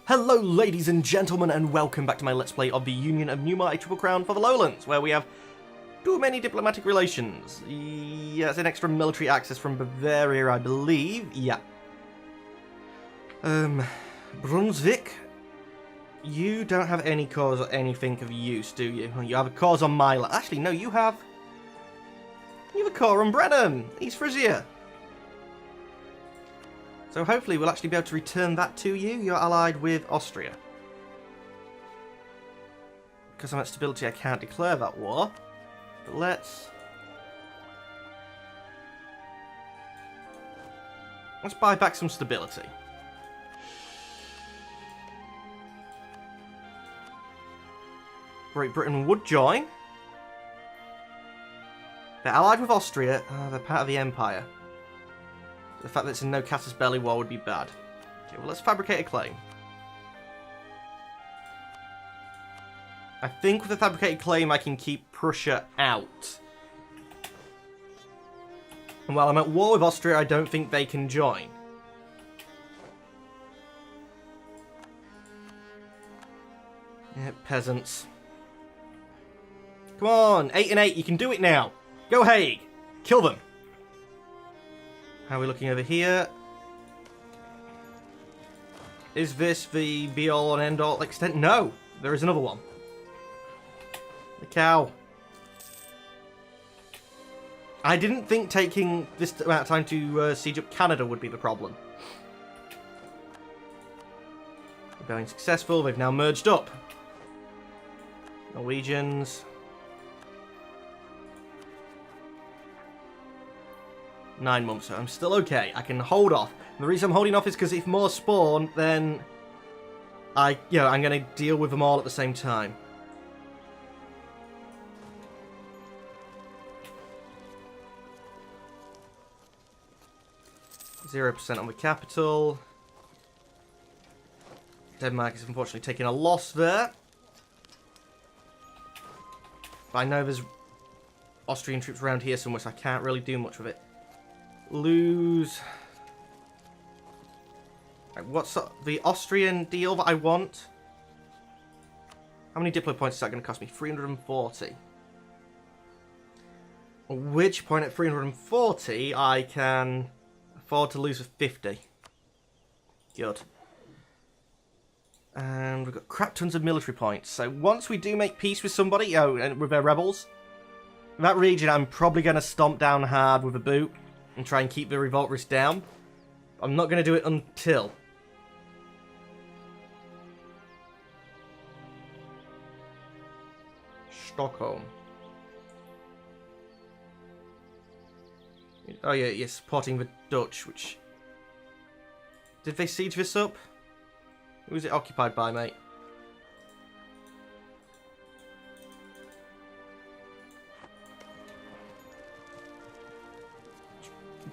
Hello ladies and gentlemen, and welcome back to my Let's Play of the Union of Numar, a Triple Crown for the Lowlands, where we have too many diplomatic relations. Yeah, it's an extra military access from Bavaria, I believe. Yeah. Brunswick, you don't have any cause or anything of use, do you? You have a cause on my land. Actually, no, you have a core on Brennan, East Frisia. So hopefully we'll actually be able to return that to you. You're allied with Austria. Because I'm at stability, I can't declare that war. But let's buy back some stability. Great Britain would join. They're allied with Austria. They're part of the Empire. The fact that it's a no casus belli war would be bad. Okay, well, let's fabricate a claim. I think with a fabricated claim I can keep Prussia out. And while I'm at war with Austria, I don't think they can join. Yeah, peasants. Come on, 8 and 8, you can do it now. Go Hague, kill them. How are we looking over here? Is this the be-all and end-all extent? No! There is another one. The cow. I didn't think taking this amount of time to siege up Canada would be the problem. Rebellion successful. They've now merged up. Norwegians. 9 months, so I'm still okay. I can hold off. The reason I'm holding off is because if more spawn, then I'm going to deal with them all at the same time. %on the capital. Denmark is unfortunately taking a loss there. But I know there's Austrian troops around here somewhere, so I can't really do much with it. Lose. Right, what's the Austrian deal that I want? How many diplo points is that going to cost me? 340. At which point at 340 I can afford to lose for 50. Good. And we've got crap tons of military points. So once we do make peace with somebody, and with their rebels, that region I'm probably going to stomp down hard with a boot. And try and keep the revolt risk down. I'm not going to do it until Stockholm. Oh yeah, you're supporting the Dutch, which... Did they siege this up? Who was it occupied by, mate?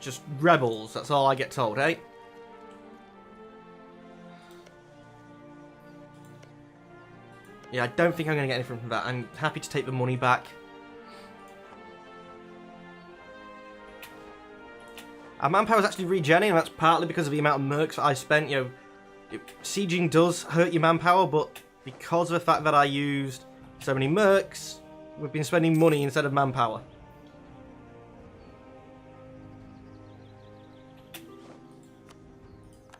Just rebels, that's all I get told, eh? Yeah, I don't think I'm going to get anything from that. I'm happy to take the money back. Our manpower is actually regenerating, and that's partly because of the amount of mercs that I spent. Sieging does hurt your manpower, but because of the fact that I used so many mercs, we've been spending money instead of manpower.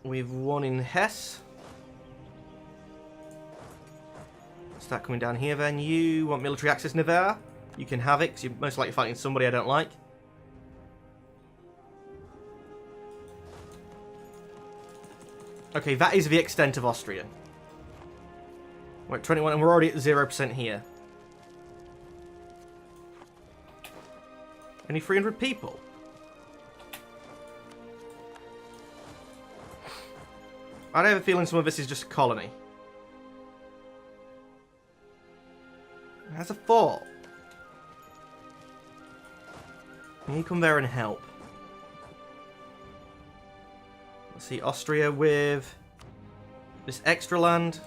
We've won in Hesse. Start coming down here then. You want military access, Navarre? You can have it, because you're most likely fighting somebody I don't like. Okay, that is the extent of Austria. We're at 21, and we're already at 0% here. Only 300 people. I have a feeling some of this is just a colony. It has a fort. Can you come there and help? Let's see, Austria with this extra land.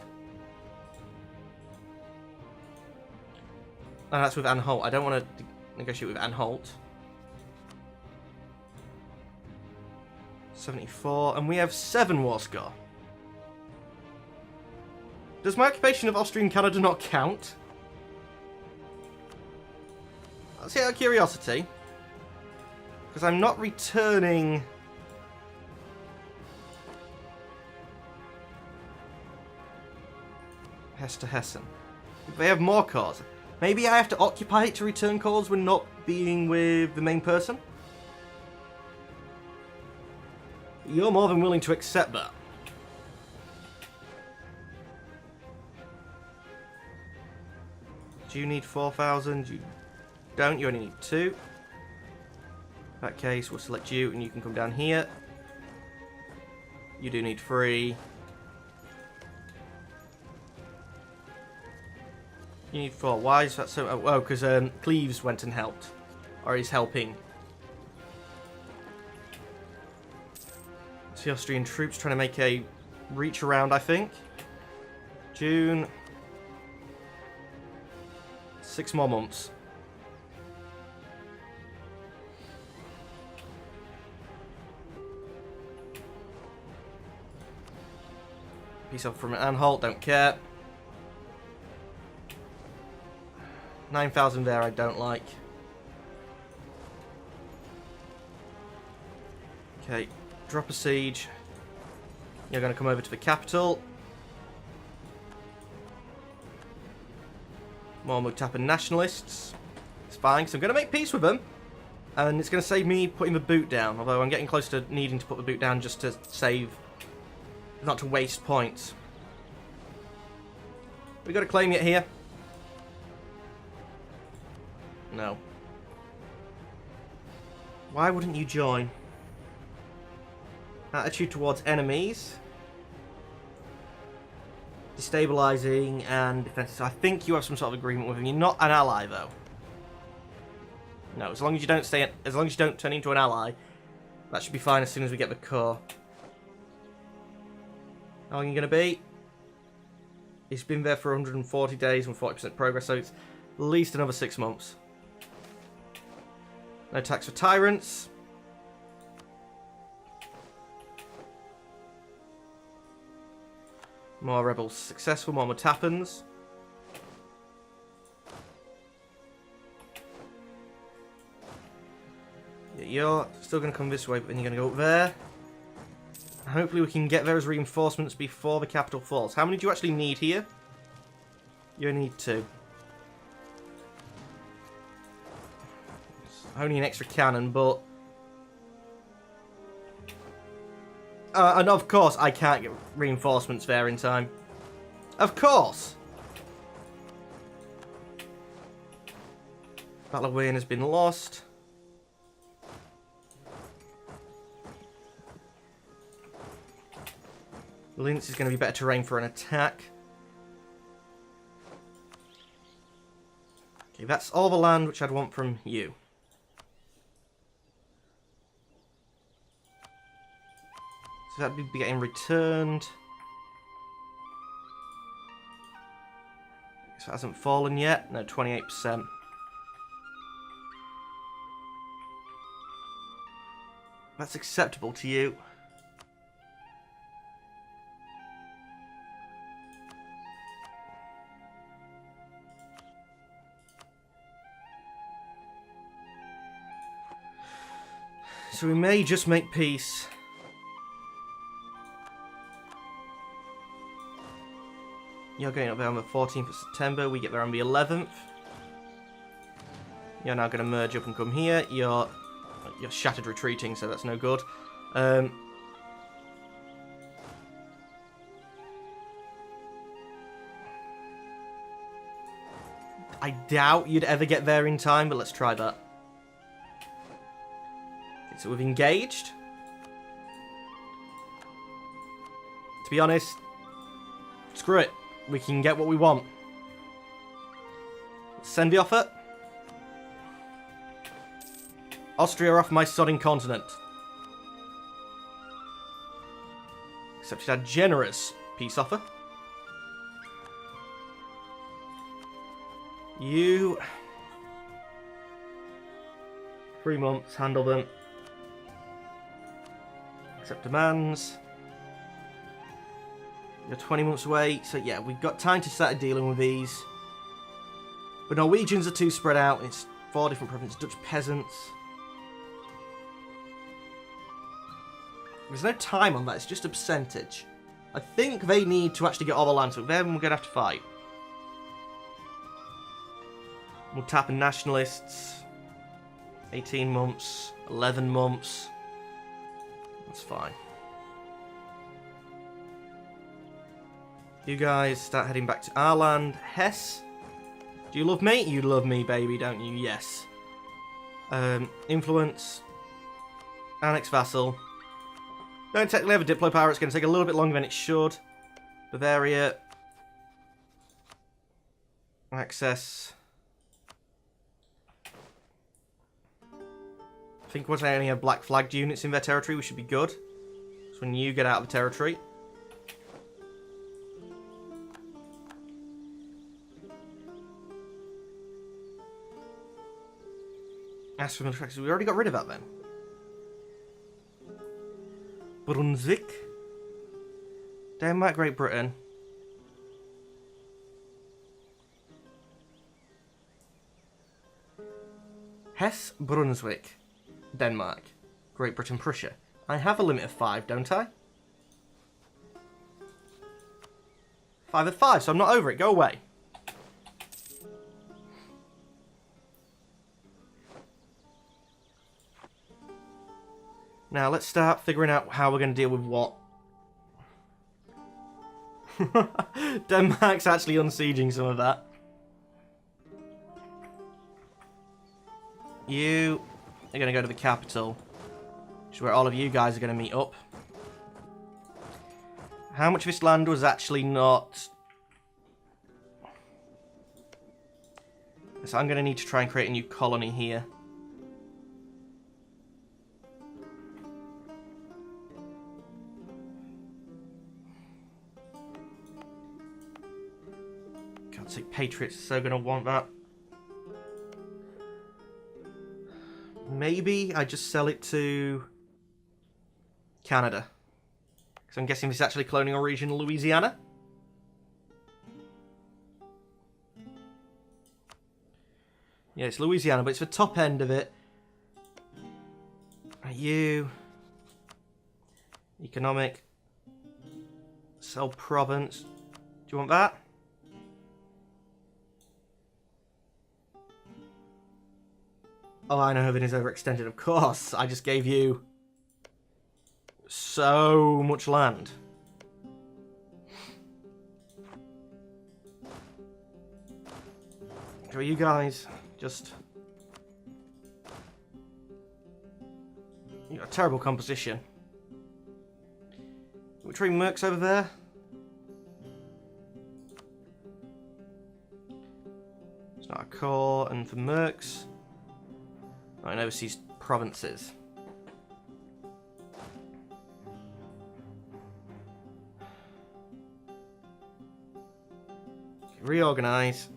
Oh, that's with Anhalt. I don't want to negotiate with Anhalt. 74, and we have 7 war score. Does my occupation of Austrian Canada not count? Let's see, out of curiosity. Because I'm not returning... Hesse to Hessen. They have more cores. Maybe I have to occupy it to return cores when not being with the main person? You're more than willing to accept that. Do you need 4,000? You don't. You only need 2. In that case, we'll select you and you can come down here. You do need 3. You need 4. Why is that so... Oh, because Cleves went and helped. Or he's helping. It's the Austrian troops trying to make a reach around, I think. June. 6 more months. Peace up from Anhalt, don't care. 9,000 there, I don't like. Okay, drop a siege. You're going to come over to the capital. More Mutapan nationalists. It's fine, because I'm going to make peace with them. And it's going to save me putting the boot down. Although I'm getting close to needing to put the boot down just to save... not to waste points. We got to claim it here. No. Why wouldn't you join? Attitude towards enemies. Destabilizing and defensive. So I think you have some sort of agreement with him. You're not an ally, though. No, as long as you don't stay, as long as you don't turn into an ally, that should be fine as soon as we get the core. How long are you going to be? He's been there for 140 days and 40% progress, so it's at least another 6 months. No tax for tyrants. More rebels successful, more Mutapans. Yeah, you're still going to come this way, but then you're going to go up there. Hopefully we can get there as reinforcements before the capital falls. How many do you actually need here? You only need 2. Only an extra cannon, but... and of course I can't get reinforcements there in time. Of course! Battle of Wayne has been lost. Linz is going to be better terrain for an attack. Okay, that's all the land which I'd want from you. So that'd be getting returned. So it hasn't fallen yet. No, 28%. That's acceptable to you. So we may just make peace. You're going up there on the 14th of September. We get there on the 11th. You're now going to merge up and come here. You're shattered retreating, so that's no good. I doubt you'd ever get there in time, but let's try that. Okay, so we've engaged. To be honest, screw it. We can get what we want. Send the offer. Austria off my sodding continent. Accepted a generous peace offer. You... 3 months, handle them. Accept demands. You're 20 months away, so yeah, we've got time to start dealing with these. But Norwegians are too spread out. It's 4 different provinces. Dutch peasants. There's no time on that, it's just a percentage. I think they need to actually get all the land, so then we're going to have to fight. We'll tap in nationalists. 18 months, 11 months. That's fine. You guys start heading back to our land. Hesse. Do you love me? You love me, baby, don't you? Yes. Influence. Annex vassal. Don't technically have a Diplo power. It's going to take a little bit longer than it should. Bavaria. Access. I think once I only have black flagged units in their territory, we should be good. So when you get out of the territory. Ask for military. We already got rid of that then. Brunswick. Denmark, Great Britain. Hesse, Brunswick. Denmark. Great Britain, Prussia. I have a limit of 5, don't I? 5 of 5, so I'm not over it. Go away. Now, let's start figuring out how we're going to deal with what. Denmark's actually unsieging some of that. You are going to go to the capital, which is where all of you guys are going to meet up. How much of this land was actually not... So I'm going to need to try and create a new colony here. Patriots are so going to want that. Maybe I just sell it to Canada. Because I'm guessing this is actually colonial region Louisiana. Yeah, it's Louisiana, but it's the top end of it. You... Economic. Sell province. Do you want that? Oh, I know everything is overextended, of course. I just gave you so much land. So you guys just... You got a terrible composition. We're trading mercs over there. It's not a core, and for mercs... in overseas provinces. Reorganize.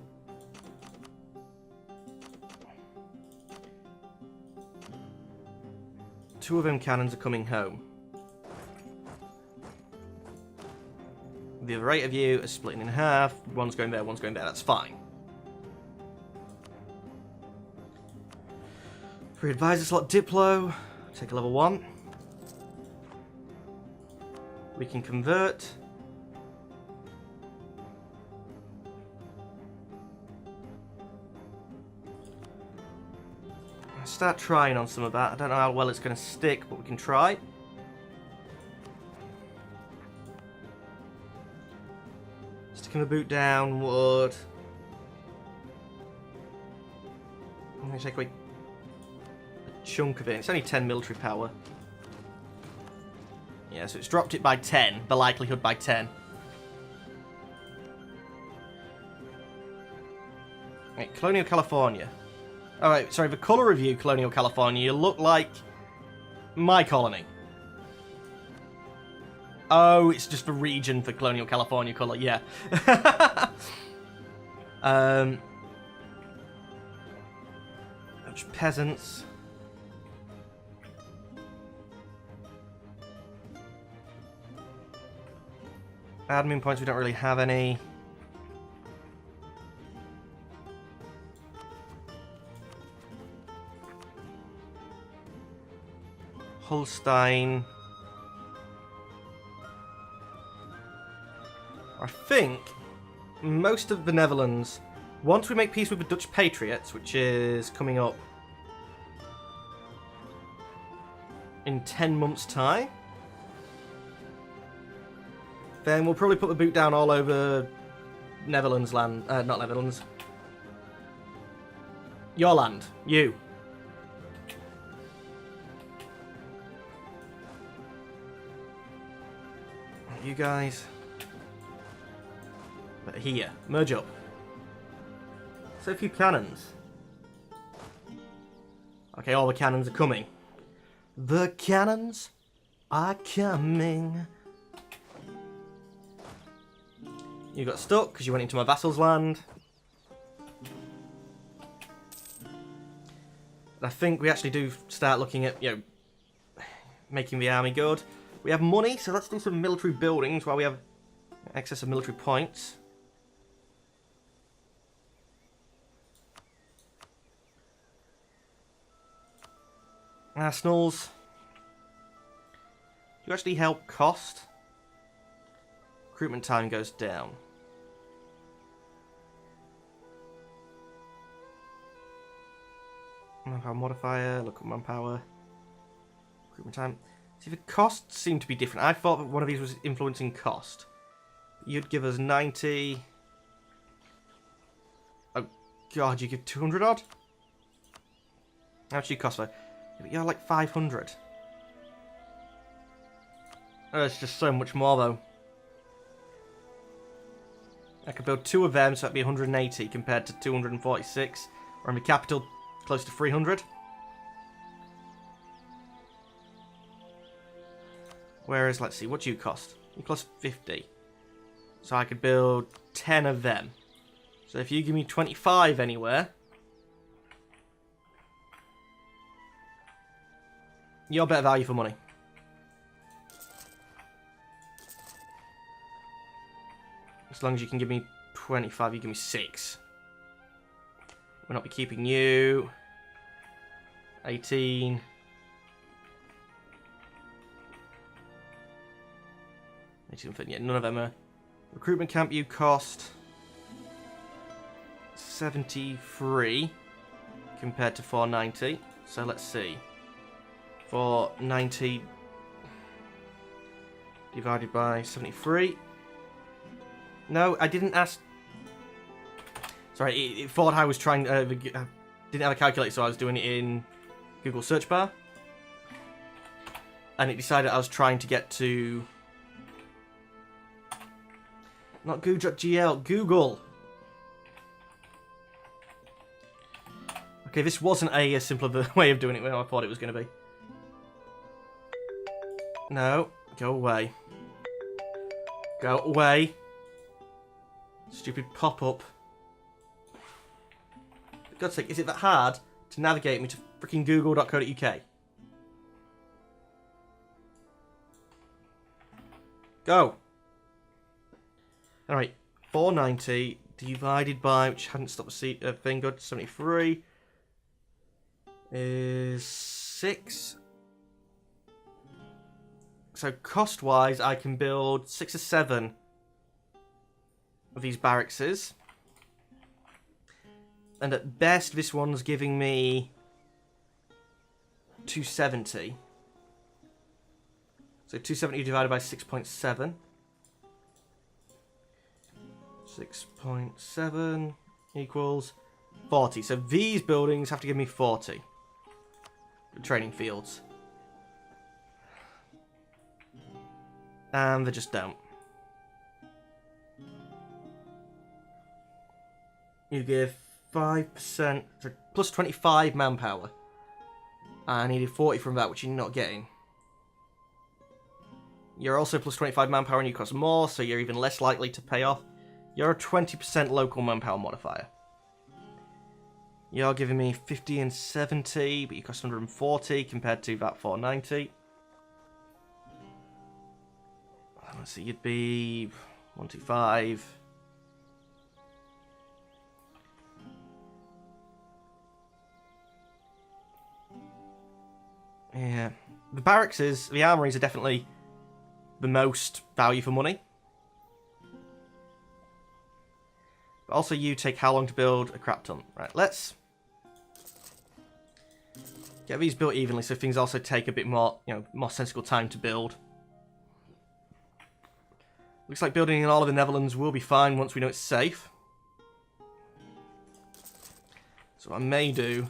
Two of them cannons are coming home. The other 8 of you are splitting in half. One's going there, one's going there. That's fine. Free advisor slot Diplo. Take a level 1. We can convert. Start trying on some of that. I don't know how well it's going to stick, but we can try. Sticking the boot down would... I'm going to take away a chunk of it. It's only 10 military power. Yeah, so it's dropped it by 10. The likelihood by 10. Right, Colonial California. Alright, sorry, the colour of you, Colonial California, you look like my colony. Oh, it's just the region for Colonial California colour, yeah. Peasants. Admin points, we don't really have any. Holstein. I think most of the Netherlands, once we make peace with the Dutch Patriots, which is coming up in 10 months' time, then we'll probably put the boot down all over Netherlands land. Not Netherlands. Your land. You. You guys. But here. Merge up. So few cannons. Okay, all the cannons are coming. The cannons are coming. You got stuck because you went into my vassal's land. And I think we actually do start looking at, you know, making the army good. We have money, so let's do some military buildings while we have excess of military points. Arsenals. You actually help cost. Recruitment time goes down. Manpower modifier, local manpower. Recruitment time. See, the costs seem to be different. I thought that one of these was influencing cost. You'd give us 90. Oh, God, you give 200 odd? How much do you cost for? You're like 500. Oh, it's just so much more, though. I could build 2 of them, so that'd be 180 compared to 246. Or in the capital, close to 300. Whereas, let's see, what do you cost? You cost 50. So I could build 10 of them. So if you give me 25 anywhere, you're better value for money. As long as you can give me 25, you give me 6. We'll not be keeping you. 18. Yeah, none of them are. Recruitment camp, you cost 73 compared to 490. So let's see. 490 divided by 73. No, I didn't ask. Sorry, it thought I was trying. Didn't have a calculator, so I was doing it in Google search bar, and it decided I was trying to get to. Not goo.gl, Google. Okay, this wasn't a simpler way of doing it than I thought it was going to be. No, go away. Go away. Stupid pop-up. For God's sake, is it that hard to navigate me to freaking google.co.uk? Go. Alright, 490 divided by, which hadn't stopped the thing, good, 73, is 6. So cost-wise, I can build 6 or 7 of these barrackses. And at best, this one's giving me 270. So 270 divided by 6.7. 6.7 equals 40. So these buildings have to give me 40. The training fields. And they just don't. You give 5%, so plus 25 manpower. I needed 40 from that, which you're not getting. You're also plus 25 manpower and you cost more, so you're even less likely to pay off. You're a 20% local manpower modifier. You're giving me 50 and 70, but you cost 140 compared to that 490. Let's see, you'd be 125. Yeah. The barracks the armories are definitely the most value for money. But also you take how long to build a crap ton. Right, let's get these built evenly so things also take a bit more, more sensible time to build. Looks like building in all of the Netherlands will be fine once we know it's safe. So what I may do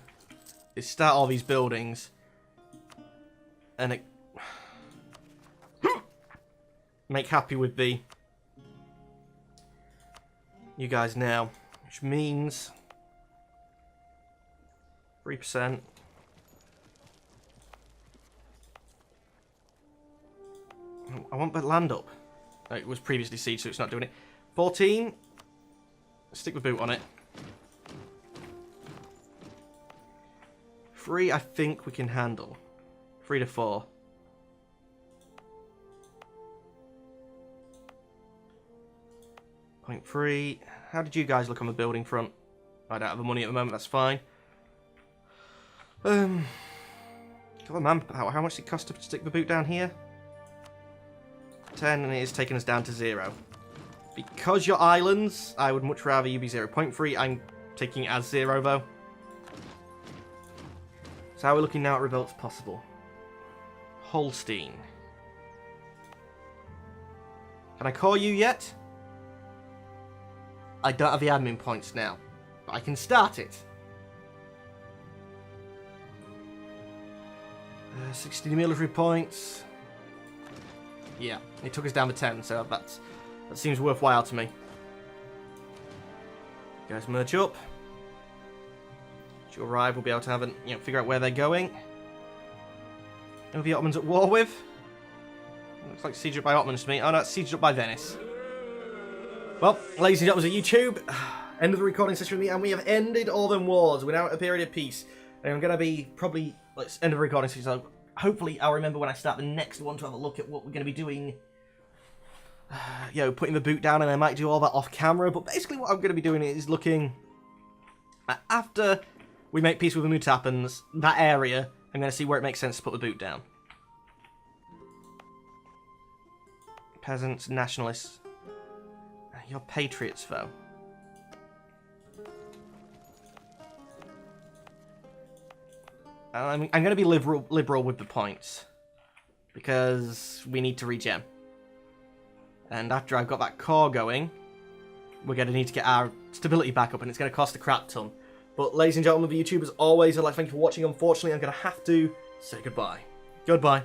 is start all these buildings and make happy with the you guys now, which means 3%. I want the land up. It was previously siege, so it's not doing it. 14. Stick the boot on it. 3, I think we can handle. 3 to 4. Point 3. How did you guys look on the building front? I don't have the money at the moment, that's fine. God, man, how much did it cost to stick the boot down here? 10, and it is taking us down to 0. Because you're islands, I would much rather you be 0.3. I'm taking it as 0, though. So how are we looking now at revolts possible? Holstein. Can I call you yet? I don't have the admin points now, but I can start it. 60 military points. Yeah, it took us down to 10, so that seems worthwhile to me. You guys merge up. As you arrive, we'll be able to have figure out where they're going. Who are the Ottomans at war with? Looks like sieged up by Ottomans to me. Oh no, it's sieged up by Venice. Well, ladies and gentlemen of YouTube, end of the recording session with me, and we have ended all them wars. We're now at a period of peace. And I'm going to be probably, let's end of the recording session, so hopefully I'll remember when I start the next one to have a look at what we're going to be doing. Putting the boot down, and I might do all that off camera, but basically what I'm going to be doing is looking at, after we make peace with the Mutapans, that area, I'm going to see where it makes sense to put the boot down. Peasants, nationalists. You're patriots, though. I'm going to be liberal with the points, because we need to regen. And after I've got that core going, we're going to need to get our stability back up, and it's going to cost a crap ton. But ladies and gentlemen of YouTube, as always, I'd like to thank you for watching. Unfortunately, I'm going to have to say goodbye. Goodbye.